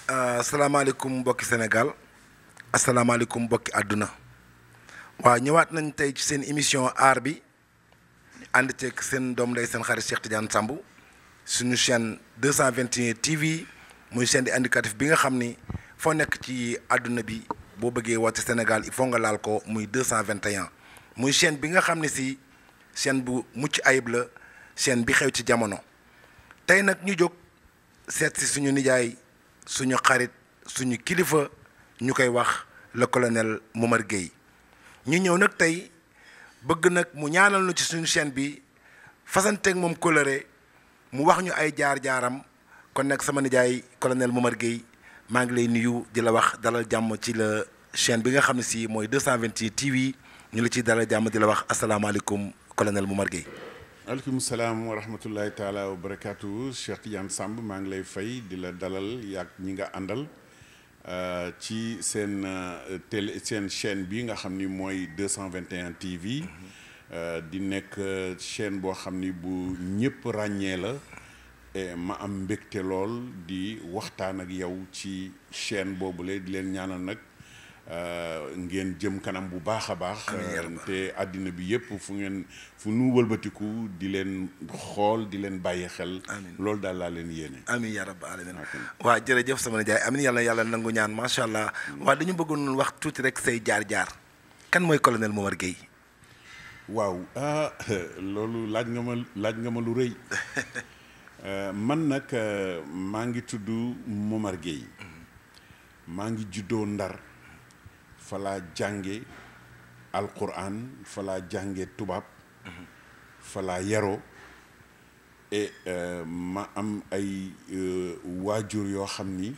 asalaamaaleykum mbokki Sénégal asalaamaaleykum mbokki àdduna waaw ñëwaat nañ tey ci seen émission aar bi ànd ceeg seen doom lay seen xarit Cheikh Tidiane Samb suñu chaîne 221 TV muy chaîne di indicatif bi nga xam ni foo nekk ci àdduna bi boo bëggee wàcc Sénégal il faut nga laal ko muy 221 muy chaîne bi nga xam ne si chaîne bu mucc ayib la chaîne bi xew ci jamono tey nag ñu jóg seet si suñu nijaay suñu xarit suñu kilifa ñu koy wax le colonel Momar Gueye ñu ñëw nag tey bëgg nag mu ñaanal nu ci suñu chaîne bi fasanteeg moom coloré mu wax ñu ay jaar-jaaram kon nag sama nijaay colonel Momar Gueye maa ngi lay nuyu di la wax dalal jàmm ci la chaîne bi nga xam ne si mooy 221 TV ñu la ciy dalal jàmm di la wax asalaamaaleykum colonel Momar Gueye. aleykum salaam wa rahmatullahi taala wa barakaatu Cheikh Tidiane Samb maa ngi lay fay di la dalal yaag ñi nga àndal ci seen seen chaîne bi nga xam ni mooy 221 TV di nekk chaîne boo xam ni bu ñëpp ràññee la et ma am mbégte lool di waxtaan ak yow ci chaîne boobule di leen ñaanal nag ngeen jëm kanam bu baax a baax te àddina bi yëpp fu nu wëlbatiku di leen xool di leen bàyyi xel loolu daal laa leen yéene amiin yaa rabbal aalamiin waaw jërëjëf sama nijaay amiin yàlla nangu ñaan macha allah waaw dañu bëggoon wax tuuti rek say jaar-jaar kan mooy colonel Momar Gueye waaw loolu laaj nga ma lu rëy man nag maa ngi tudd Momar Gueye maa ngi juddoo Ndar fa laa jànge alquran fa laa jànge tubaab fa laa yaroo et ma am ay waajur yoo xam ni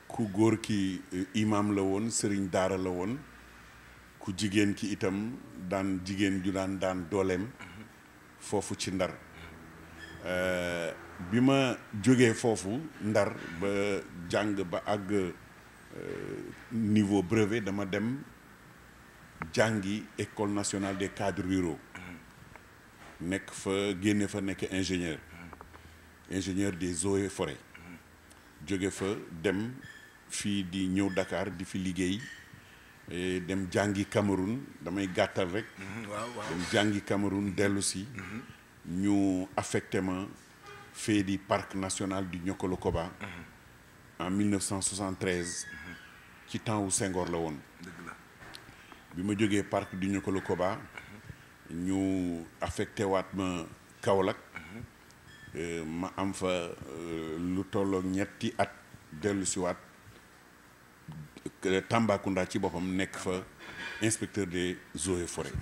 ku góor ki imam la woon sëriñ daara la woon ku jigéen ki itam jigéen ju daan dooleem foofu ci Ndar bi ma jógee foofu Ndar ba jàng ba àgg niveau brevet dama dem jàngi école nationale des cadres ruraux nekk fa génne fa nekk ingénieur des eaux et forêts jóge fa dem fii di ñëw Dakar di fi liggéey dem jàngi Cameroun damay gàttal rek dem jàngi Cameroun dellu si ñu affecté ma fee di parc national du Niokolo-Koba en 1973 ci temps wu Senghor la woon bi ma jógee parc du Niokolo-Koba ñu affecté waat ma Kaolack ma am fa lu tollook ñetti at dellu si waat Tambacounda ci boppam nekk fa inspecteur des eaux et forêts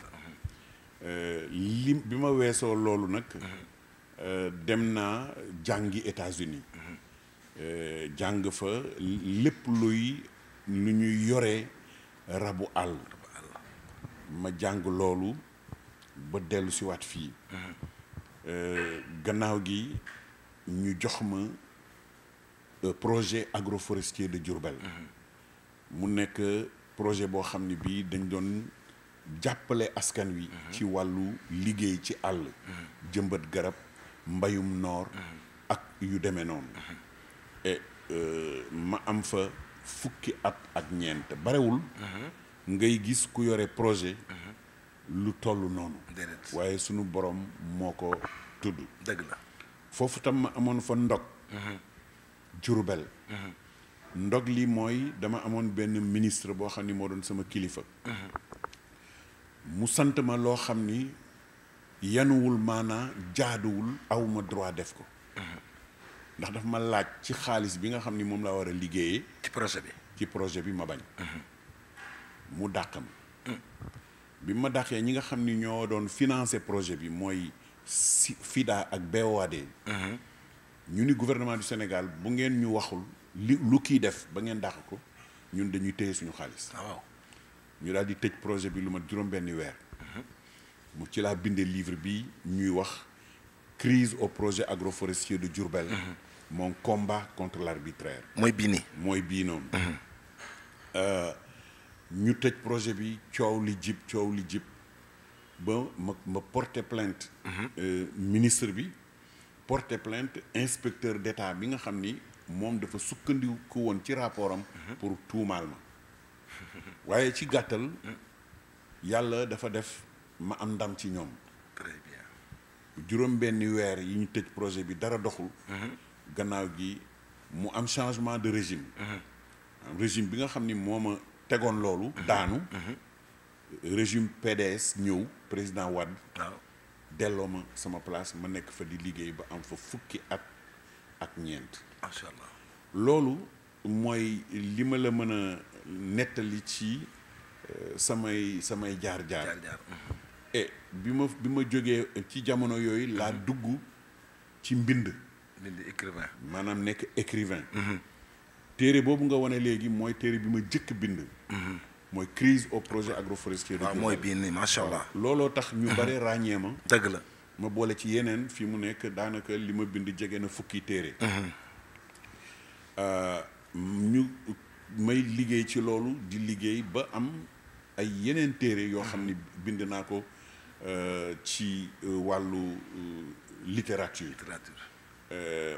bi ma weesoo loolu nag dem naa jàngi États-Unis jàng fa lépp lu ñuy yoree rabu àll ma jàng loolu ba dellu si waat fii gannaaw gi ñu jox ma projet agroforestier de Diourbel mu nekk projet boo xam ne bii dañ doon jàppale askan wi ci wàllu liggéey ci àll jëmbat garab mbayum noor ak yu demee noonu et ma am fa fukki at ak ñeent barewul ngay gis ku yore projet lu toll noonu waaye sunu borom moo ko tudd dëgg la foofu tam ma amoon fa ndog Diourbel ndog li mooy dama amoon benn ministre boo xam ni moo doon sama kilifa mu sant ma loo xam ni yanuwul maanaa jaaduwul awma droit def ko ndax daf ma laaj ci xaalis bi nga xam ni moom laa war a liggéeyee ci projet bi ma bañ mu dàq ma bi ma dàqee ñi nga xam ni ñoo doon financer projet bi mooy FIDA ak BOAD. ñu ni gouvernement du Sénégal bu ngeen ñu waxul lu kii def ba ngeen dàq ko ñun dañuy téye suñu xaalis. waaw ñu daal di tëj projet bi lu mat juróom-benni weer. mu ci laa bindee livre bi ñuy wax crise au projet agroforestier de Diourbel. mon combat contre l'arbitraire. mooy bii nii. mooy bii noonu. ñu tëj projet bi coow li jib ba ma porter plainte. ministre bi porter plainte inspecteur d'État bi nga xam ni moom dafa sukkandiku woon ci rapport am. pour tuumaal ma. waaye ci gàttal yàlla dafa def ma am ndam ci ñoom. très bien. juróom-benni weer yi ñu tëj projet bi dara doxul. gannaaw gi mu am changement de régime. régime bi nga xam ni moo ma tegoon loolu. daanu. régime PDS ñëw président Wade. waaw delloo ma sama place ma nekk fa di liggéey ba am fa fukki at ak ñeent. macha allah. loolu mooy li ma la mën a nettali ci samay jaar-jaar. et bi ma jógee ci jamono yooyu laa dugg ci mbind écrivain. maanaam nekk écrivain. téere boobu nga wane léegi mooy téere bi ma jëkk bind. mooy crise au projet agroforestier. waaw mooy bii nii macha allah. looloo tax ñu bare ràññee ma. dëgg la. ma boole ci yeneen fi mu nekk daanaka li ma bind jege na fukki téere. ñu may liggéey ci loolu di liggéey ba am ay yeneen téere yoo xam ni bind naa ko ci wàllu littérature.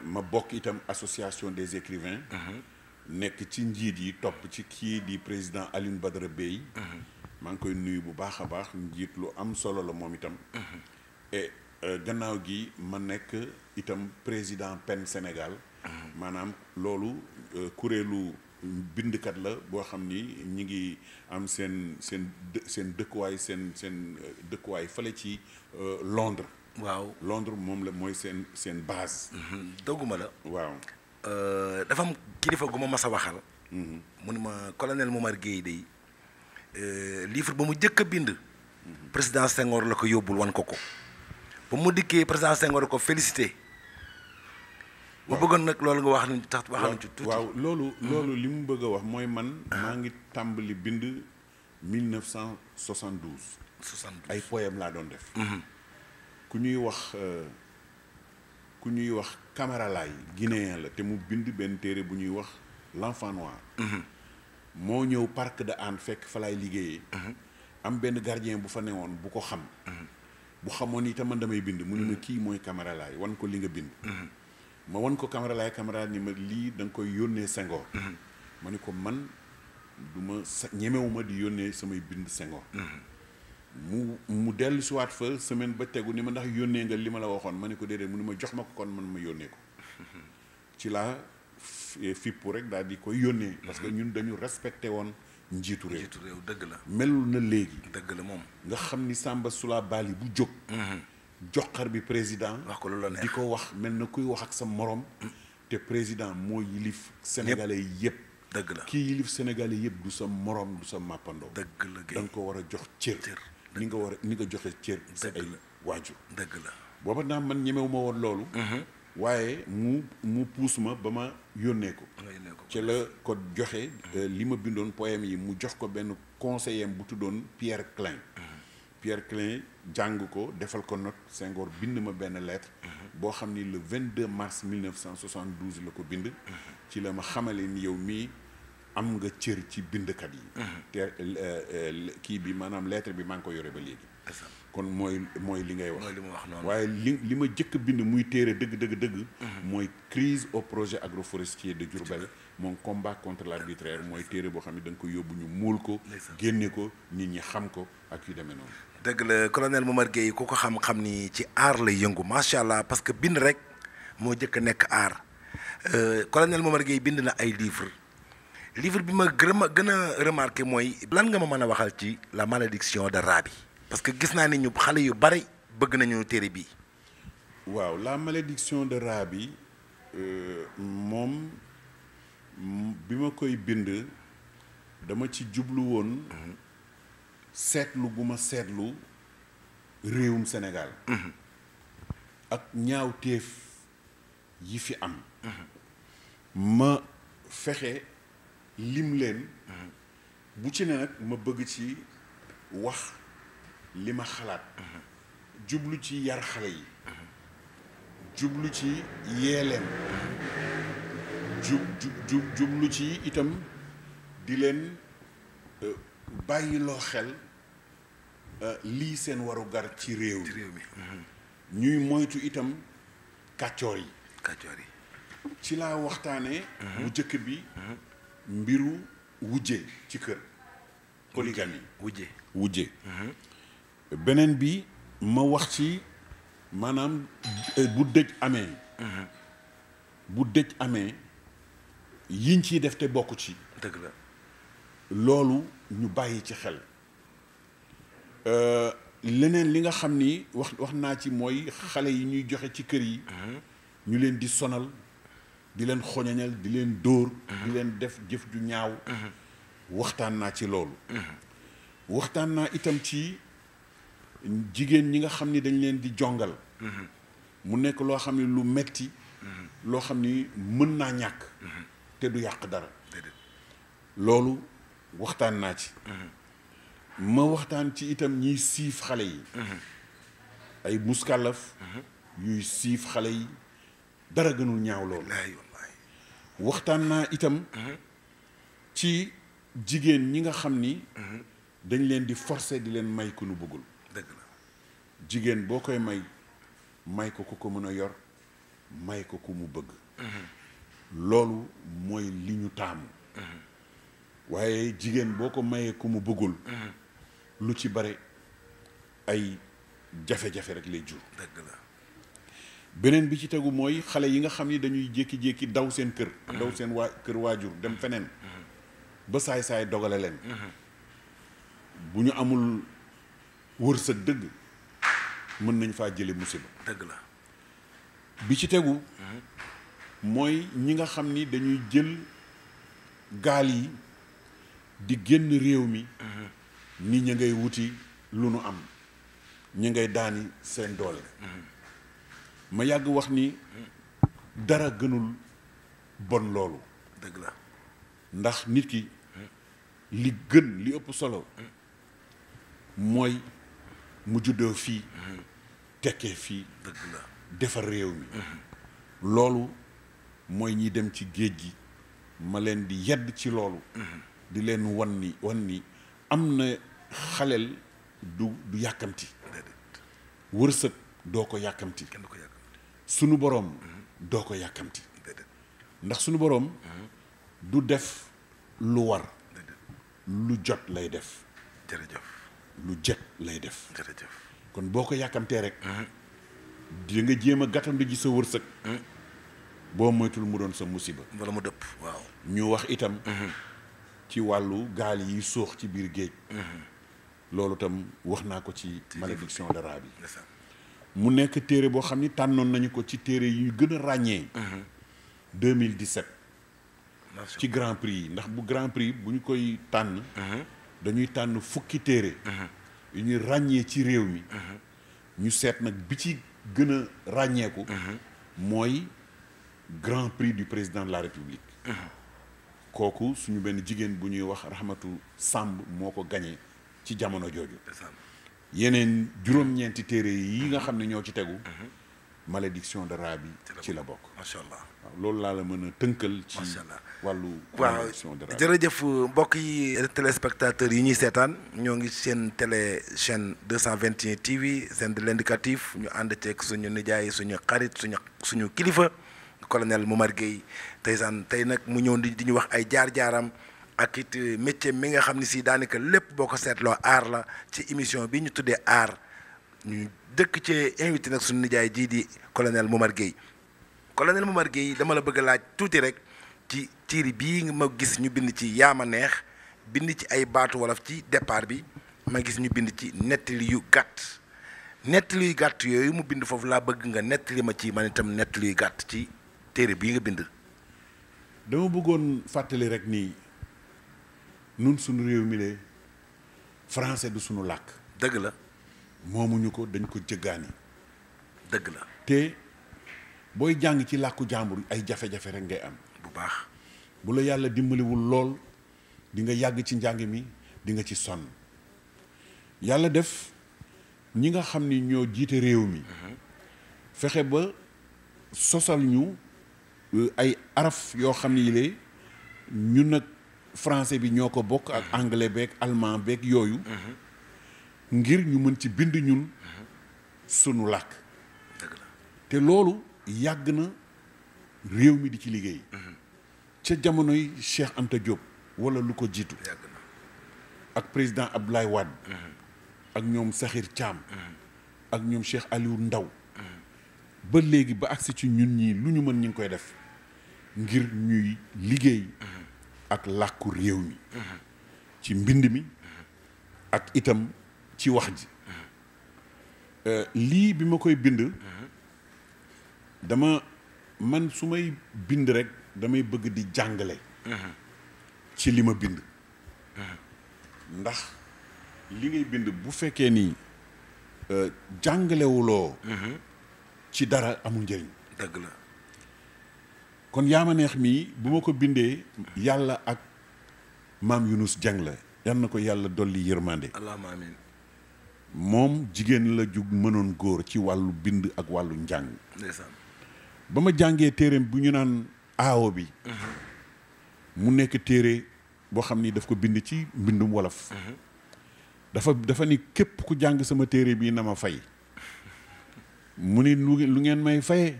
ma bokk itam association des écrivains. nekk ci njiit yi topp ci kii di président Alioune Badara Bèye. maa ngi koy nuyu bu baax a baax njiit lu am solo la moom itam. et gannaaw gi ma nekk itam président PEN Sénégal. maanaam loolu kuréelu bindkat la boo xam ni ñi ngi am seen dëkkuwaay seen dëkkuwaay fale ci Londres. waaw Londres moom la mooy seen base. dogguma la. waaw. dafa am kilifa gu ma mas a waxal. mu ne ma colonel Momar Gueye day livre ba mu jëkk a bind. président Senghor la ko yóbbul wan ko. ba mu dikkee président Senghor ko félicité. ma bëggoon nag loolu nga wax nañ tax waxal nañ ci tuuti. waaw loolu li mu bëgg a wax mooy man. maa ngi tàmbali bind 1972. 72 ay poème laa doon def. ku ñuy wax Camara Laye guinéen la te mu bind benn téere bu ñuy wax l'enfant noir. moo ñëw parc de Hann fekk fa laay liggéeyee. am benn gardien bu fa newoon bu ko xam. bu xamoon itam man damay bind mu ni ma kii mooy Camara Laye wan ko li nga bind. ma wan ko Camara Laye ni ma lii da nga koy yónnee Senghor. ma ni ko man du ma ñemewuma di yónnee samay bind Senghor. mu dellu si waat fa semaine ba tegu ni ma ndax yónnee nga li ma la waxoon ma ne ko déedéet mu ni ma jox ma ko kon man ma yónnee ko. ci laa fippu rek daal di koy yónnee. parce que ñun dañu respecté woon njiitu réew. dëgg la. melul na léegi. dëgg la moom. nga xam ni Samba Sula Bali bu jóg. joxar bi président. wax ko lu la neex di ko wax mel na kuy wax ak sa morom. te président moo yilif sénégalais yëpp. dëgg la kii yilif sénégalais yëpp du sa morom du sa màppandoo. dëgg la da nga ko war a jox cër. ni nga joxe cër. sa ay waajur. dëgg la. booba naa man ñemewu ma woon loolu. waaye mu puus ma ba ma yónnee ko. ci la ko joxe li ma bindoon poème yi mu jox ko benn conseiller bu tuddoon Pierre Klein. Pierre Klein jàng ko defal ko note Senghor bind ma benn lettre. boo xam ni le 22 mars 1972 la ko bind. ci la ma xamale ni yow mii am nga cër ci bindkat yi. te kii bi maanaam lettre bi maa ngi ko yore ba léegi. kon mooy li ngay wax. mooy li mu wax noonu. waaye li ma jëkk bind muy téere dëgg. mooy crise au projet agroforestier de Diourbel. mon combat contre l'arbitraire mooy téere boo xam ne da nga ko yóbbu ñu muul ko. génne ko nit ñi xam ko ak yu demee noonu. dëgg la colonel Momar Gueye ku ko xam-xam ni ci aar lay yëngu macha allah parce que bind rek moo jëkk a nekk aar colonel Momar Gueye bind na ay livre bi ma gën a remarqué mooy. lan nga ma mën a waxal ci la malédiction de Rabi. parce que gis naa ni ñu xale yu bari bëgg nañu téere bii. waaw la malédiction de Rabi moom bi ma koy bind dama ci jublu woon seetlu gu ma seetlu réewum Sénégal. ak ñaawteef yi fi am ma fexe lim leen bu ci ne nag ma bëgg ci wax li ma xalaat jublu ci yar xale yi jublu ci yee leen jublu ci itam di leen bàyyiloo xel lii seen warugar ci réew mi ñuy moytu itam kàccoor yi ci laa waxtaane bu jëkk bi mbiru wujje ci kër polygamie wujje beneen bi ma wax ci maanaam bu dëj amee yiñ ciy def te bokk ci dëgg la loolu ñu bàyyi ci xel leneen li nga xam ni wax naa ci mooy xale yi ñuy joxe ci kër yi ñu leen di sonal di leen xoñoñal di leen dóor di leen def jëf ju ñaaw waxtaan naa ci loolu waxtaan naa itam ci jigéen ñi nga xam ni dañ leen di jongal mu nekk loo xam ni lu metti loo xam ni mën naa ñàkk te du yàq dara loolu waxtaan naa ci ma waxtaan ci itam ñiy siif xale yi ay muskalaf yuy siif xale yi dara gënul ñaaw loolu waxtaan naa itam ci jigéen ñi nga xam ni dañ leen di forcer di leen may ku nu bëggul dëgg la jigéen boo koy may ko ku ko mën a yor may ko ku mu bëgg loolu mooy li ñu taamu waaye jigéen boo ko mayee ku mu bëggul lu ci bare ay jafe-jafe rek lay jur dëgg la beneen bi ci tegu mooy xale yi nga xam ni dañuy jékki-jékki daw seen kër daw seen kër waajur dem feneen ba saay-saay dogale leen bu ñu amul wërsëg dëgg mën nañ faa jële musiba dëgg la bi ci tegu mooy ñi nga xam ni dañuy jël gaal yi di génn réew mi ni ña ngay wuti lu nu am ña ngay daani seen doole ma yàgg wax ni dara gënul bon loolu dëgg la ndax nit ki li gën li ëpp solo mooy mu juddoo fii tekkee fii dëgg la defar réew mi loolu mooy ñi dem ci géej gi ma leen di yedd ci loolu di leen wan ni am na xaleel du yàkkamti wërsëg doo ko yàkkamti kenn du ko yàkkamti sunu boroom doo ko yàkkamti ndax sunu boroom du def lu war lu jot lay def jërëjëf lu jot lay def jërëjëf kon boo ko yàkkamtee rek di nga jéem a gàttandu ji sa wërsëg boo moytul mu doon sa musiba wala mu dëpp waaw ñu wax itam ci wàllu gaal yi suux ci biir géej loolu itam wax naa ko ci malédiction de rat bi mu nekk téere boo xam ni tànnoon nañu ko ci téere yi gën a ràññee 2017 ci grand prix yi ndax bu grand prix bu ñu koy tànn dañuy tànn fukki téere yu ñuy ràññee ci réew mi ñu seet nag bi ci gën a ràññeeku mooy grand prix du président de la république kooku suñu benn jigéen bu ñuy wax Rahmatu Samb moo ko gañe ci jamono jooju yeneen juróom-ñeenti téere yi nga xam ne ñoo ci tegu malédiction de rat bi ci la bokk macha allah waaw loolu laa la mën a tënkal ci wàllu malédiction de rat jërëjëf mbokk yi téléspectateurs yi ñuy seetaan ñoo ngi seen télé chaîne 221 TV seen de l'indicatif ñu ànd ceeg suñu nijaay suñu xarit suñu kilifa colonel Momar Gueye tey nag mu ñëw di ñu wax ay jaar-jaaram ak it métier mi nga xam ne si daanaka lépp boo ko seetloo aar la ci émission bi ñu tuddee aar ñu dëkk ci invité nag suñu nijaay jii di colonel Momar Gueye colonel Momar Gueye dama la bëgg a laaj tuuti rek ci tiiri bii nga ma gis ñu bind ci yaama neex bind ci ay baatu wolof ci départ bi ma gis ñu bind ci nettali yu gàtt yooyu mu bind foofu laa bëgg nga nettali ma ci man itam nettali yu gàtt ci téere bii nga bind. dama bëggoon fàttali rek nii nun suñu réew mi le français du suñu làkk dëgg la moomuñu ko dañ ko jëggaani dëgg la te booy jàng ci làkku jàmbur ay jafe-jafe rek ngay am. bu baax. bu la yàlla dimbaliwul lool di nga yàgg ci njàng mi di nga ci sonn yàlla def ñi nga xam ni ñoo jiite réew mi fexe ba sosal ñu ay araf yoo xam ni yile ñun nag français bi ñoo ko bokk ak anglais beeg allemand beeg yooyu ngir ñu mën ci bind ñun sunu làkk te loolu yàgg na réew mi di ci liggéey ca jamonoy Cheikh Anta Diop wala lu ko jiitu ak président Abdoulaye Wade ak ñoom Sakhir Thiam ak ñoom Cheikh Aliou Ndaw ba léegi ba agsi ci ñun ñii lu ñu mën ñu ngi koy def ngir ñuy liggéey ak làkku réew mi ci mbind mi ak itam ci wax ji lii bi ma koy bind man su may bind rek damay bëgg di jàngale ci li ma bind ndax li ngay bind bu fekkee ni jàngalewuloo ci dara amul njëriñ. dëgg la. kon yaa ma neex mii bu ma ko bindee yàlla ak maam Yunus Jeng la yal na ko yàlla dolli yërmande. allahumma amiin. moom jigéen la ju mënoon góor ci wàllu bind ak wàllu njàng. ndeysaan. ba ma jàngee téereem bu ñu naan aawo bi mu nekk téere boo xam ni daf ko bind ci mbindum wolof dafa ni képp ku jàng sama téere bii na ma fay mu ni lu ngeen may fayee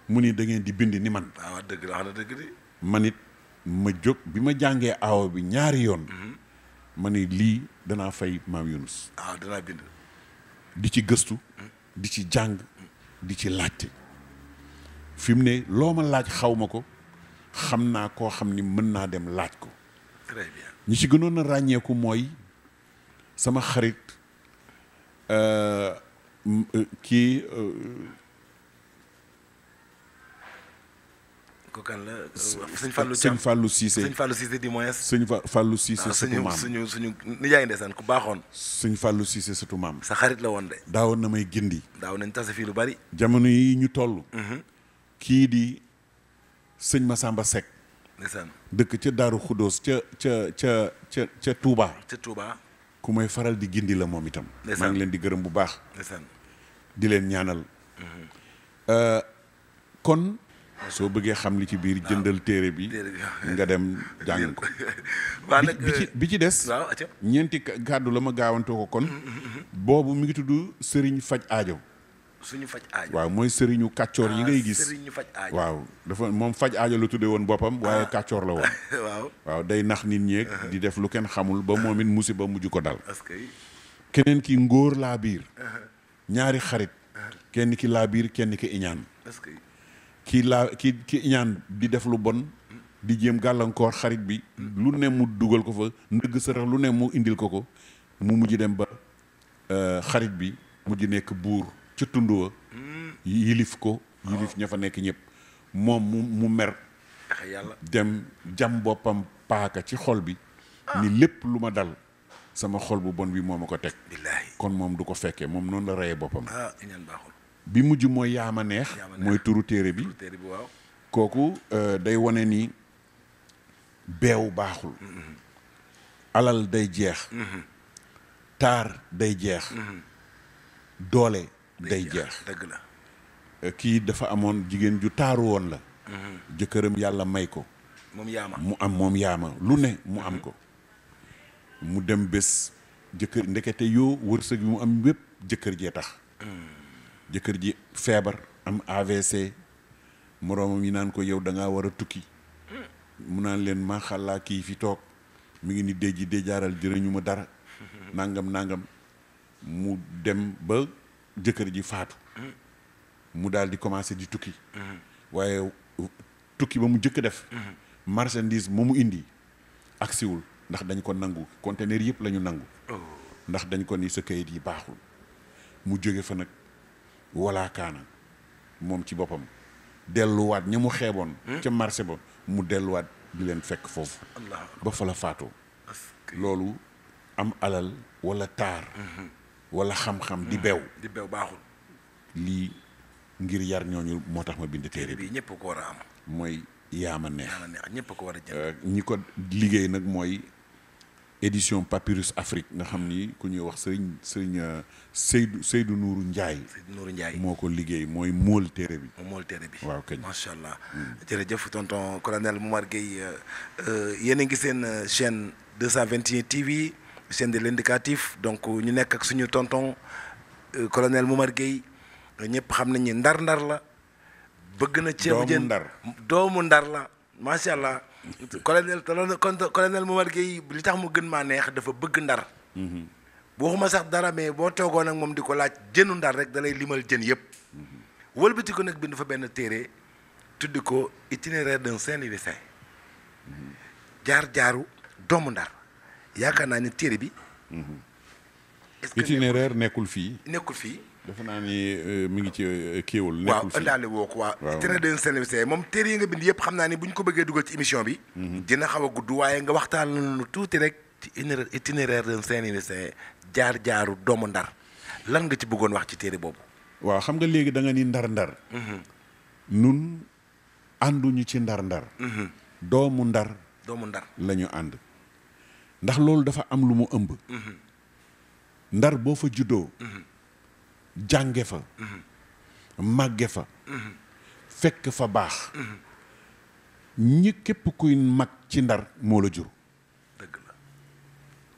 mu ni da ngeen di bind ni man. waaw dëgg la wax na dëgg de. man it ma jóg bi ma jàngee aawo bi ñaari yoon ma ni lii danaa fay maam Yunus. waaw danaa bind. di ci gëstu di ci jàng di ci laajte fi mu ne loo ma laaj xaw ma ko xam naa koo xam ni mën naa dem laaj ko. très bien. ñi ci gënoon a ràññeeku mooy sama xarit kii ko kan la sëñ Fallou sëñ Fallou Cissé sëñ Fallou Cissé di moins. sëñ Fallou Cissé surtout maam suñu nijaay ndeysaan ku baaxoon. sëñ Fallou Cissé surtout maam. sa xarit la woon de. daawoon na may gindi. daaw nañ tase fii lu bari. jamono yi ñu toll. kii di sëñ Massamba Seck. ndeysaan. dëkk ca Daaru Xuddoos ca Touba. ca Touba. ku may faral di gindi la moom itam. ndeysaan maa ngi leen di gërëm bu baax. ndeysaan. di leen ñaanal. kon soo bëggee xam li ci biir jëndal téere bi nga dem jàng ko. waaw nag bi ci des. waaw acca. ñeenti kàddu la ma gaawantoo ko kon. boobu mi ngi tudd Sëriñ Faj Aajo. suñu faj aajo. waaw mooy sëriñu kàccoor yi ngay gis. sëriñu faj aajo. waaw dafa moom faj aajo la tuddee woon boppam waaye kàccoor la woon. waaw. waaw day nax nit ñeeg di def lu kenn xamul ba moom it musiba mujj ko dal. parce que. keneen ki ngóor laa biir. ñaari xarit. kenn ki laa biir kenn ki iñaan. parce que. ki iñaan di def lu bon. di jéem gàllankoor xarit bi. lu ne mu dugal ko fa ndëgg sërëx lu ne mu indil ko mu mujj dem ba xarit bi mujj nekk buur ca tund wa yilif ña fa nekk ñëpp moom mu mer yàlla dem jam boppam paaka ci xol bi ni lépp lu ma dal sama xol bu bon bi moo ma ko teg. billaahi. kon moom du ko fekkee moom noonu la reyee boppam. iñaan baaxul. bi mujj mooy yaama neex. mooy turu téere bi. waaw. kooku day wane ni beew baaxul. alal day jeex. taar day jeex. doole day jeex. dëgg la. kii dafa amoon jigéen ju taaru woon la. jëkkëram yàlla may ko. moom yaama lu ne mu am ko. mu dem bés jëkkër ndekete yoo wërsëg bi mu am wépp jëkkër jee tax. jëkkër ji feebar am AVC moroomam yi naan ko yow da ngaa war a tukki. mu naan leen maa xàllaa kii fi toog mi ngi ni déjji déjaaral jërëñu ma dara. nangam mu dem ba jëkkër ji faatu. mu daal di commencé di tukki. waaye tukki ba mu jëkk def. marchandise mu indi agsiwul ndax dañ ko nangu conteneur yëpp la ñu nangu. ndax dañ ko ni sa kayit yi baaxul. mu jóge fa nag walaakaana moom ci boppam delluwaat ña mu xeeboon. ca marché ba mu delluwaat di leen fekk foofu. ba fa la faatoo. loolu am alal wala taar. wala xam-xam di beew. baaxul. lii ngir yar ñooñu moo tax ma bind téere bi. bi ñëpp ko war a am. mooy yaama neex. ñëpp ko war a jënd. ñi ko liggéey nag mooy édition Papyrus Afrique nga xam ni ku ñuy wax sëriñ Seydou Nourou Ndiaye. Seydou Nourou Ndiaye moo ko liggéey mooy móol téere bi. mool téere bi waaw kañ. macha allah. jërëjëf tonton colonel Momar Gueye yéen a ngi seen chaîne 221 TV chaîne de l'indicatif donc ñu nekk ak suñu tonton colonel Momar Gueye ñëpp xam nañ ni ndar-ndar la. bëgg na ceebu jën doomu ndar la macha allah. colonel Momar Gueye li tax mu gën maa neex dafa bëgg ndar. waxuma sax dara mais boo toogoon ak moom di ko laaj jënu ndar rek da lay limal jën yëpp. wëlbati ko nag bind fa benn téere tuddi ko itinéraire d'un Saint-Louisien jaar-jaaru doomu ndar yaakaar naa ni téere bi. itinéraire nekkul fii. nekkul fii. dafa naa ni mi ngi ci kéewul. nekkul fii waaw ëndaale woo ko waaw. itinéraire d'un Saint-Louisien moom téere yi nga bind yëpp xam naa ni bu ñu ko bëggee dugal ci émission bi. dina xaw a gudd waaye nga waxtaan lu tuuti rek ci itinéraire d'un Saint-Louisien jaar-jaaru doomu ndar lan nga ci bëggoon wax ci téere boobu. waaw xam nga léegi da nga ni ndar-ndar. nun ànduñu ci ndar-ndar. doomu ndar. doomu ndar la ñu ànd. ndax loolu dafa am lu mu ëmb. ndar boo fa juddoo. jànge fa. màgge fa. fekk fa baax. ñi képp kuy mag ci ndar moo la jur. dëgg la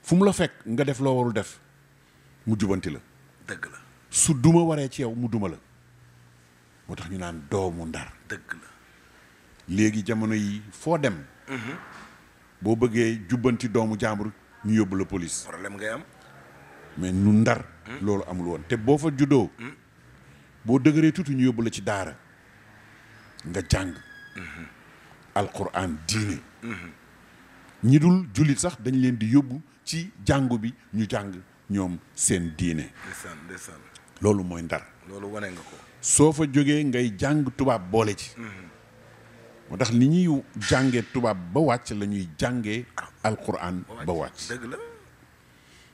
fu mu la fekk nga def loo warul def mu jubanti la. dëgg la su duma waree ci yow mu duma la moo tax ñu naan doomu ndar. dëgg la léegi jamono yi foo dem. boo bëggee jubbanti doomu jàmbur ñu yóbbu la police. problème ngay am. mais nu ndar. loolu amul woon te boo fa juddoo. boo dëgëree tuuti ñu yóbbu la ci daara nga jàng. alquran diine. ñi dul jullit sax dañ leen di yóbbu ci jàngu bi ñu jàng ñoom seen diine. ndeysaan loolu mooy ndar. loolu wane nga ko. soo fa jógee ngay jàng tubaab boole ci. moo tax li ñuy jàngee tubaab ba wàcc la ñuy jàngee alquran ba wàcc. dëgg la.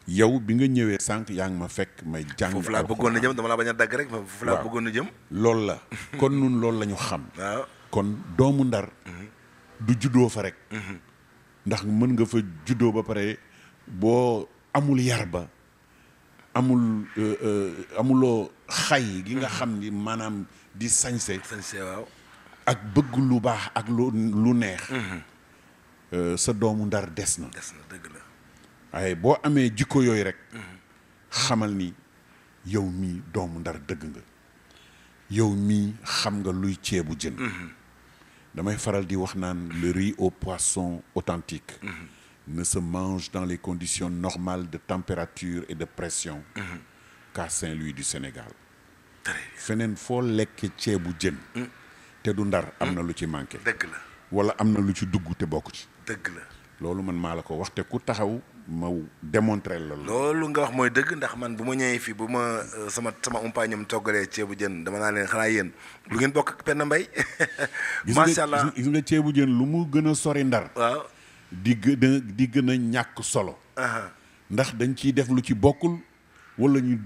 yow bi nga ñëwee sànq yaa ngi ma fekk may jàng. foofu laa bëggoon na jëm dama laa bañ a dagg rek. foofu laa bëggoon na jëm. loolu la kon nun loolu la ñu xam. waaw kon doomu ndar. du juddoo fa rek. ndax mën nga fa juddoo ba pare boo amul yar ba amuloo xay gi nga xam ni maanaam di sañse. waaw. ak bëgg lu baax ak lu neex. sa doomu ndar des na. dëgg la. waaye boo amee jikko yooyu rek. xamal ni yow mii doomu ndar dëgg nga. yow mii xam nga luy ceebu jën. damay faral di wax naan le riz au poisson authentique. ne se mange dans les conditions normales de température et de pression. qu'à Saint-Louis du Sénégal. feneen foo lekk ceebu jën. te du ndar am na lu ci manqué. dëgg la. wala am na lu ci dugg te bokk ci. dëgg la. loolu man maa la ko wax te ku taxaw ma démontrer la. loolu nga wax mooy dëgg ndax man bu ma ñëwee fii bu ma sama umpaañam toggalee ceebu jën dama naa leen xanaa yéen lu ngeen bokk ak Penda Mbaye. macha allah gis nga ceebu jën lu mu gën a sori ndar. waaw di gën a ñàkk solo. ndax dañ ciy def lu ci bokkul wala ñu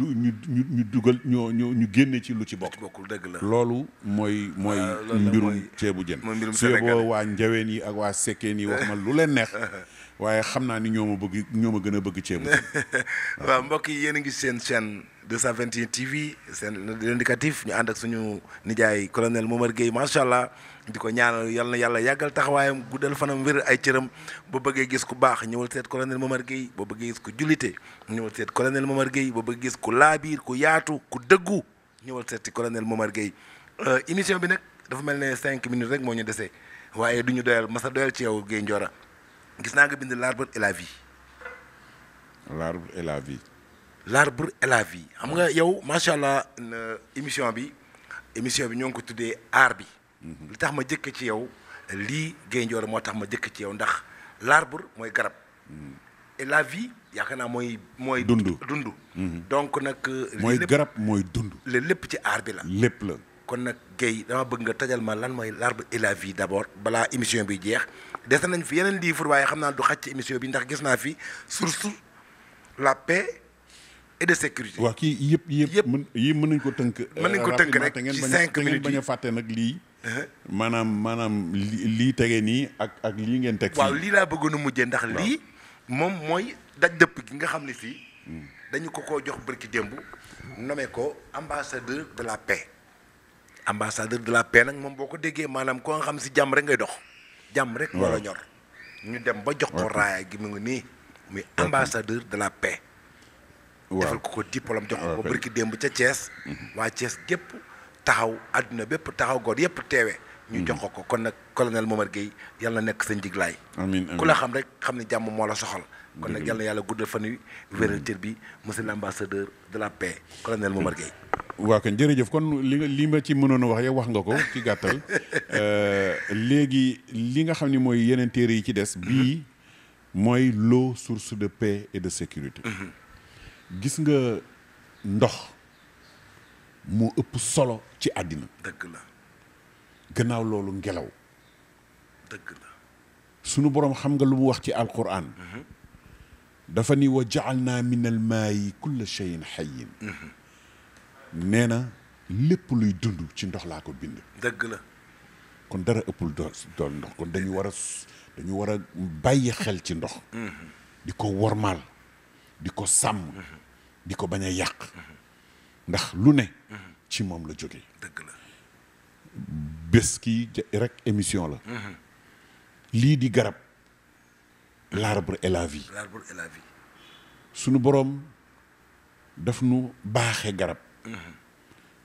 dugal ñu génne ci lu ci bokkul. dëgg la. loolu mooy mbirum ceebu jën. mooy mbirum su yeboo waa njaween yi ak waa sekkeen yi wax ma lu leen neex. waaye xam naa ni ñoo ma gën a bëgg ceebu jën. waaw mbokk yi yéen a ngi seen chaîne 221 TV seen l'indicatif ñu ànd ak suñu nijaay colonel Momar Gueye macha allah di ko ñaanal yal na yàlla yàggal taxawaayam guddal fanam wér ay cëram ba bëggee gis ku baax ñëwal seet colonel Momar Gueye ba bëggee gis ku jullite ñëwal seet colonel Momar Gueye ba bëggee gis ku laabiir ku yaatu ku dëggu ñëwal seet ci colonel Momar Gueye émission bi nag dafa mel ne 5 minutes rek moo ñu dese waaye du ñu doyal masa doyal ci yow Gueye Ndiora gis naa nga bind l'arbre et la vie. l'arbre et la vie. l'arbre et la vie xam nga yow macha allah émission bi ñoo ngi ko tuddee aar bi. li tax ma jëkk ci yow lii Gueye Ndiora moo tax ma jëkk ci yow ndax l'arbre mooy garab. et la vie yaakaar naa mooy. dund. donc nag. mooy garab mooy dund. lépp ci aar bi la. lépp la. kon nag Gueye dama bëgg nga tajal ma lan mooy l'arbre et la vie d'abord balaa émission bi jeex des nañ fi yeneen livre waaye xam naa du xaj ci émission bi ndax gis naa fi source la paix et de sécurité. waaw kii yëpp mën nañ ko tënk. mën nañ ko tënk rek ci 5 minutes ngeen bañ a fàtte nag lii. maanaam lii tege nii ak lii ngeen teg. waaw lii laa bëggoon a mujjee ndax lii moom mooy daj dëpp gi nga xam ne fii dañu ko jox bërki démb nommé ko ambassadeur de la paix. ambassadeur de la paix nag moom boo ko déggee maanaam ko nga xam si jàmm rek ngay dox. jàmm rek moo la ñor. ñu dem ba jox ko raaya gi mu ngi nii muy ambassadeur de la paix. defal ko diplôme jox ko bërki démb ca Thiès. waa Thiès gépp taxaw àdduna bépp taxaw goor yépp teewe ñu jox ko kon nag colonel Momar Gueye yàlla na nekk sa njiglaay. amiin ku la xam rek xam ne jàmm moo la soxal. kon nag yàlla na yàlla guddal fan wi wéral cër bi monsieur l'ambassadeur de la paix colonel Momar Gueye. waaw kon jërëjëf kon li ma ci mënoon a wax yow wax nga ko ci gàttal léegi li nga xam ni mooy yeneen téere yi ci des bii mooy l'eau source de paix et de sécurité. gis nga ndox moo ëpp solo ci àddina. dëgg la. gannaaw loolu ngelaw. dëgg la. sunu boroom xam nga lu mu wax ci alquran. dafa ni wa ja'alna min al maayi kulla shay'in hayyin. nee na lépp luy dund ci ndox laa ko bind. dëgg la. kon dara ëppul dool ndox kon dañu war a bàyyi xel ci ndox. di ko wormaal di ko sàmm. di ko bañ a yàq. ndax lu ne. ci moom la jógee. dëgg la. bés kii rek émission la. lii di garab. l'arbre et la vie. l'arbre et la vie. sunu boroom daf nu baaxee garab.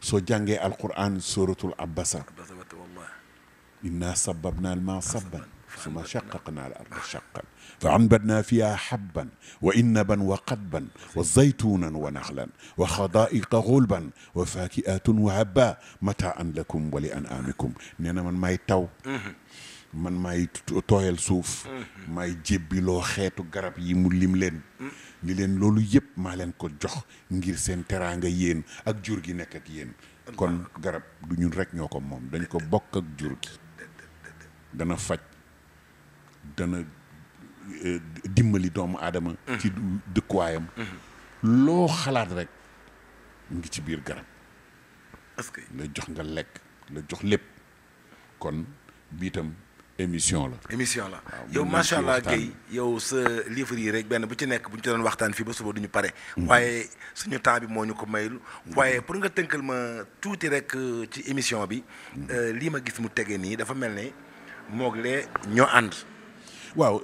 soo jàngee alquran suratul abasa. inna sababna al maa sabban summa shaqaqna al arda shaqqan fa anbatna fiha habban wa innaban wa qadban wa zaytunan wa naxlan wa xadaiqa xulban wa fakiatun wa habba mataan lakum wa li an'amikum nee na man maay taw. man maay tooyal suuf. maay jébbiloo xeetu garab yi mu lim leen. ni leen loolu yëpp maa leen ko jox ngir seen teraanga yéen ak jur gi nekk ak yéen. kon garab du ñun rek ñoo ko moom dañ ko bokk ak jur gi. dana faj dana dimbali doomu aadama. ci dëkkuwaayam. loo xalaat rek ngi ci biir garab. est-ce que la jox nga lekk la jox lépp kon biitam émission la. yow macha allah Guèye yow sa livre yi rek benn bu ci nekk bu ñu ci doon waxtaan fii ba suba du ñu pare. waaye suñu temps bi moo ñu ko mayul. waaye pour nga tënkal ma tuuti rek ci émission bi. lii ma gis mu tege nii dafa mel ne moog lee ñoo ànd. waaw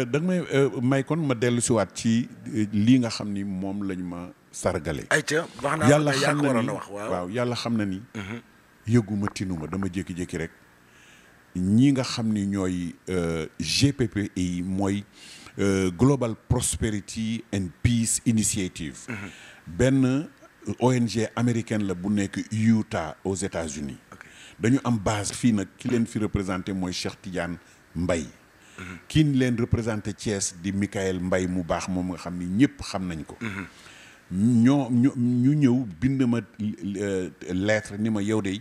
da nga may kon ma dellu siwaat ci lii nga xam ni moom lañ ma sargale. ayca wax naa yàlla yaa xam ko na waroon ni a wax waaw yàlla xam na ni. yëguma tinuma dama jékki-jékki rek. ñi nga xam ni ñooy GPPI mooy Global Prosperity and Peace Initiative. benn ONG américaine la bu nekk Utah aux États-Unis dañu am base fii nag ki leen fi représenté mooy Cheikh Tidiane Mbaye. kii leen représenté Thiès di Michael Mbaye mu baax moom nga xam ni ñëpp xam nañ ko. ñu ñëw bind ma lettre ni ma yow de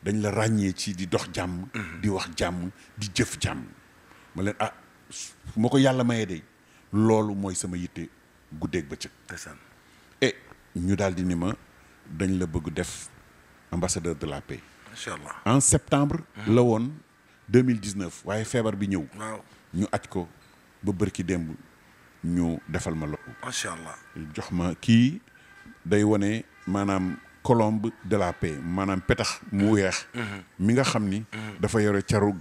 dañ la ràññee ci di dox jàmm. di wax jàmm di jëf jàmm. ma leen moo ko yàlla mayee de loolu mooy sama yitte guddeeg bëccëg. et ñu daal di ni ma dañ la bëgg def ambassadeur de la paix. incha allah en septembre. la woon 2019 waaye feebar bi ñëw. waaw ñu aj ko ba bërki démb ñu defal ma loolu. macha allah jox ma kii day wane maanaam colombe de la paix maanaam petax mu weex. mi nga xam ni. dafa yore caru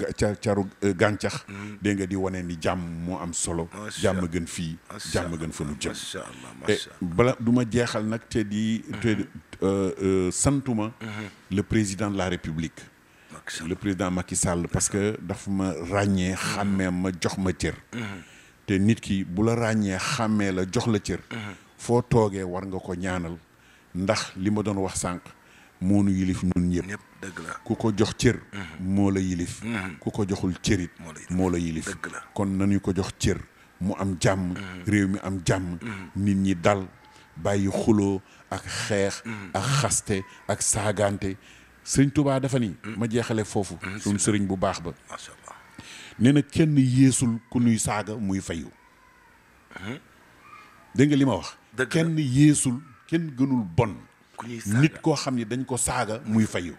gàncax. dégg nga di wane ni jàmm moo am solo. jàmm gën fii jàmm gën fa nu jëm. macha allah et bala du ma jeexal nag te di santuma le président de la République. le président Macky Sall parce que daf ma ràññee xàmmee ma jox ma cër. te nit ki bu la ràññee xàmmee la jox la cër. foo toogee war nga ko ñaanal ndax li ma doon wax sànq moo nu yilif ñun ñëpp. dëgg la ku ko jox cër. moo la yilif. ku ko joxul cërit. moo la yilif dëgg la kon nañu ko jox cër mu am jàmm. réew mi am jàmm. nit ñi dal bàyyi xuloo ak xeex. ak xaste ak saagante. sëriñ Touba dafa ni ma jeexale foofu suñu sëriñ bu baax ba macha allah nee na kenn yéesul ku nuy saaga muy fayu dégg nga li ma wax kenn yéesul kenn gënul bon nit koo xam ni dañ ko saaga muy fayu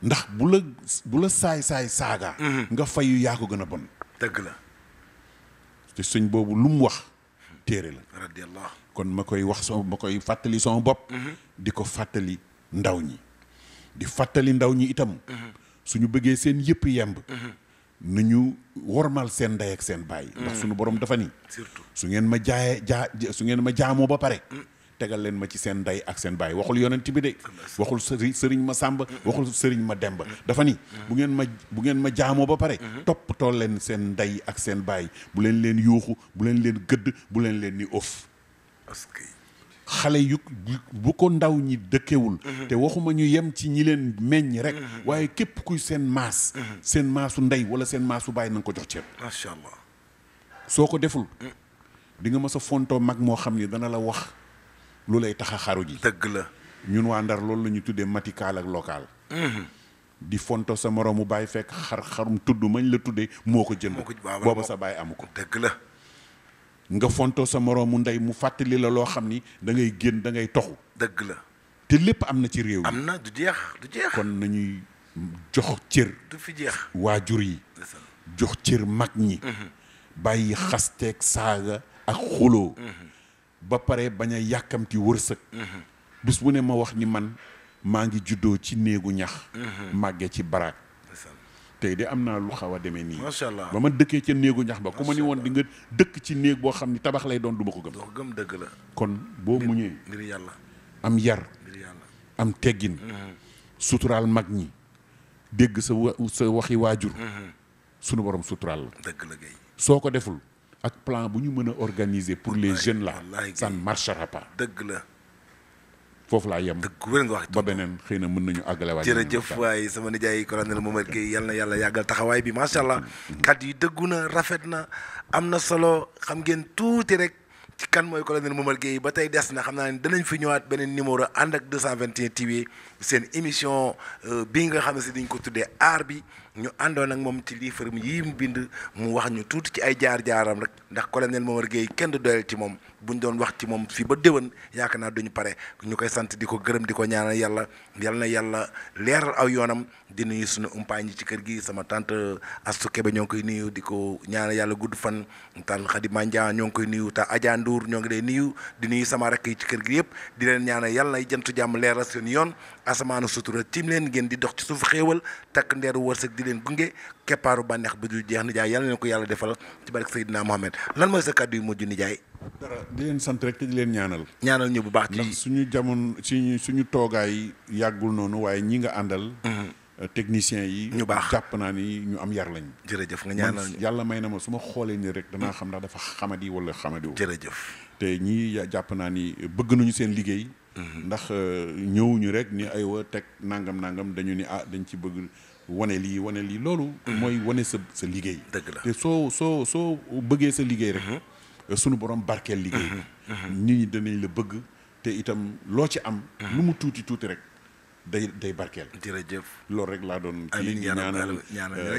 ndax bu la saay saaga nga fayu yaa ko gën a bon dëgg la te sëñ boobu lu mu wax téere la radiyallahu kon ma koy fàttali sama bopp di ko fàttali ndaw ñi di fàttali ndaw ñi itam suñu bëggee seen yëpp yemb nañu wormal seen ndey ak seen baay ndax suñu borom dafa ni surtout su ngeen ma jaamoo ba pare tegal leen ma ci seen ndey ak seen baay waxul yonent bi de waxul sëriñ ma sàmba waxul sëriñ ma demba dafa ni bu ngeen ma jaamoo ba pare toppatoo leen seen ndey ak seen baay bu leen yuuxu bu leen gëdd bu leen ni of parce que xale yu bu ko ndaw ñi dëkkewul te waxuma ñu yem ci ñi leen meññ rek waaye képp kuy seen maasu ndey wala seen maasu baay na nga ko jox ceeb macha allah soo ko deful di nga mës a fontoo mag moo xam ni dana la wax lu lay tax a xaru ji dëgg la ñun waa Ndar loolu la ñu tuddee matical ak local di fonto sa moroomu baay fekk xarum tudd mañ la tuddee moo ko jënd booba sa baay amu ko dëgg la nga fonto sa moroomu ndey mu fàttali la loo xam ni da ngay génn da ngay toxu dëgg la te lépp am na ci réew mi am na du jeex kon nañuy jox cër du fi jeex waajur yi jox cër mag ñi bàyyi xasteeg saaga ak xuloo ba pare bañ a yàkkamti wërsëg bis bu ne ma wax ni man maa ngi juddoo ci néegu ñax màgge ci baraak tey de am naa lu xaw a demee nii macha allah ba ma dëkkee ca néegu ñax ba ku ma ni woon di nga dëkk ci néeg boo xam ni tabax lay doon du ma ko gëm doo ko gëm dëgg la kon boo muñee ngir yàlla am yar ngir yàlla am teggin suturaal mag ñi dégg sa waxi waajur sunu borom suturaal la dëgg la Guèye soo ko deful ak plan bu ñu mën a organiser pour les jeunes là ça ne marchera pas dëgg la foofu laa yem dëgg wér nga wax ba beneen xëy na mën nañu àggale waay jërëjëf waaye sama nijaay colonel Momar Gueye yal na yàlla yàggal taxawaay bi macha allah kàddu yi dëggu na rafet na am na solo xam ngeen tuuti rek ci kan mooy colonel Momar Gueye ba tey des na xam naa ne danañ fi ñëwaat beneen numéro ànd ak 221 TV seen émission bi nga xam ne si dañ ko tuddee aar bi ñu àndoon ak moom ci livre yi mu bind mu wax ñu tuuti ci ay jaar-jaaram rek ndax colonel Momar Gueye kenn du doyal ci moom buñ doon wax ci moom fii ba déwén yaakaar naa duñu pare ñu koy sant di ko gërëm di ko ñaanal yàlla yal na yàlla leeral aw yoonam di nuyu suñu umpaañ yi ci kër gi sama tante Astou Kébé ñoo ngi koy nuyu di ko ñaanal yàlla gudd fan tante Khady Mandia ñoo ngi koy nuyu ta Adja Ndour ñoo ngi lay nuyu di nuyu sama rakk yi ci kër gi yëpp di leen ñaanal yàlla na jëntu jàmm leeral seen yoon asamaanu sutura tim leen ngeen di dox ci suufu xéewal takk ndeeru wërsëg di leen gunge keppaaru bànneex bi du jeex nijaay yàlla leen ko yàlla defal ci barke Seydina Mohamed lan mooy sa kàddu yu mujj nijaay dara di leen sant rek te di leen ñaanal ñu bu baax ci ndax suñu jamono suñu toogaay yàggul noonu waaye ñi nga àndal techniciens yi ñu baax jàpp naa ni ñu am yar lañ jërëjëf nga ñaanal ñu yàlla may na ma su ma xoolee ni rek danaa xam ndax dafa xamadi wala xamadiwul jërëjëf te ñii jàpp naa ni bëgg nañu seen liggéey ndax ñëwuñu rek ni aywa teg nangam dañu ni dañ ci bëgg wane lii loolu mooy wane sa liggéey dëgg la te soo bëggee sa liggéey rek sunu borom barkeel liggéey nit ñi danañ la bëgg te itam loo ci am lu mu tuuti rek day barkeel jërëjëf loolu rek laa doon kii di ñaanal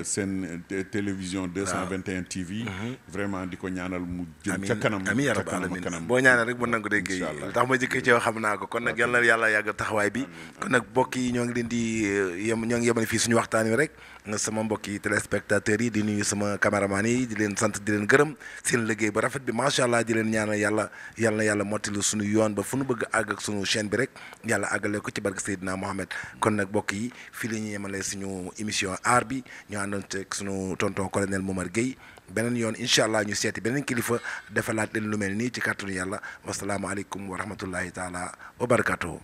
seen télévision 221 TV vraiment di ko ñaanal mu jëm ca kanam amiin yaa rabbal aalamiin boo ñaanal rek mën nangu dégg tax ma jëkkee ci yow xam naa ko kon nag yal na yàlla yàggal taxawaay bi kon nag mbokk yi ñoo ngi leen di ñoo ngi yemale fii suñu waxtaan wi rek sama mbokki téléspectateurs yi di nuyu sama caméraman yi di leen sant di leen gërëm seen liggéey ba rafet bi macha allah di leen ñaanal yàlla yal na yàlla mottali suñu yoon ba fu nu bëgg àgg ak suñu chaîne bi rek yàlla àggale ko ci barke Seydina Mohamed kon nag mbokk yi fii la ñuy yemale suñu émission aar bi ñu àndoon ak suñu tonton colonel Momar Gueye beneen yoon incha allah ñu seeti beneen kilifa defalaat leen lu mel nii ci kàttanu yàlla wasalaamualeykum wa rahmatullahi taala wa barakatuhu